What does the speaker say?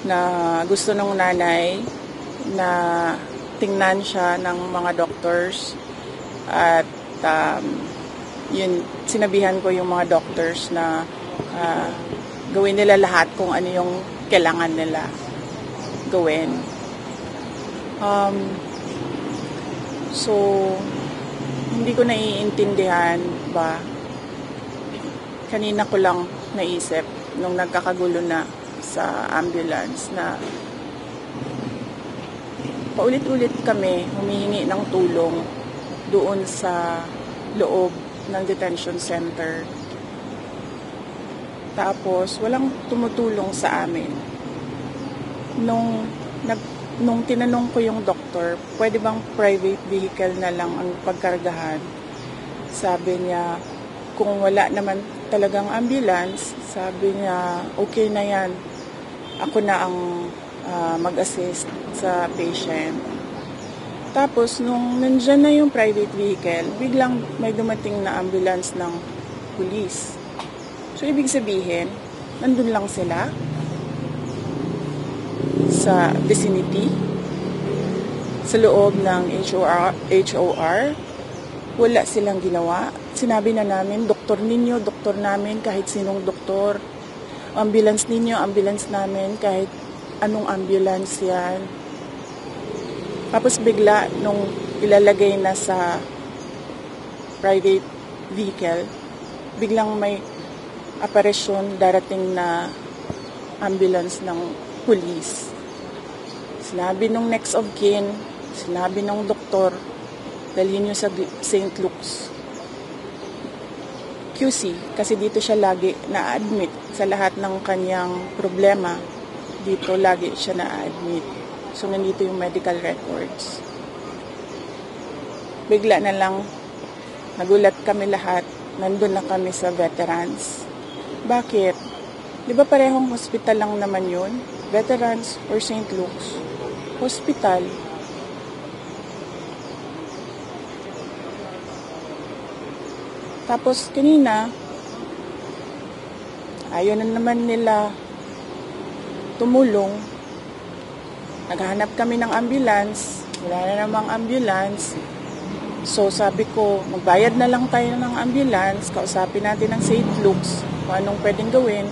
na gusto ng nanay na tingnan siya ng mga doctors at yun, sinabihan ko yung mga doctors na gawin nila lahat kung ano yung kailangan nila gawin. So, hindi ko naiintindihan ba, kanina ko lang naisip nung nagkakagulo na sa ambulance na paulit-ulit kami humihingi ng tulong doon sa loob ng detention center. Tapos, walang tumutulong sa amin. Nung tinanong ko yung doktor, pwede bang private vehicle na lang ang pagkargahan? Sabi niya, kung wala naman talagang ambulance, sabi niya, okay na yan. Ako na ang mag-assist sa patient. Tapos, nung nandyan na yung private vehicle, biglang may dumating na ambulance ng police. So, ibig sabihin, nandun lang sila sa vicinity, sa loob ng HOR, wala silang ginawa. Sinabi na namin, doktor ninyo, doktor namin, kahit sinong doktor. Ambulance ninyo, ambulance namin, kahit anong ambulance yan. Tapos bigla, nung ilalagay na sa private vehicle, biglang may aparisyon, darating na ambulance ng police. Sinabi nung next of kin, sinabi nung doktor, dalhin nyo sa St. Luke's QC, kasi dito siya lagi na-admit sa lahat ng kanyang problema. Dito lagi siya na-admit. So, nandito yung medical records. Bigla na lang, nagulat kami lahat, nandun na kami sa veterans. Bakit? Di ba parehong hospital lang naman yun? Veterans or St. Luke's? Hospital. Tapos kanina, ayaw na naman nila tumulong. Naghahanap kami ng ambulance. Wala na namang ambulance. So sabi ko, magbayad na lang tayo ng ambulance. Kausapin natin ng St. Luke's kung anong pwedeng gawin.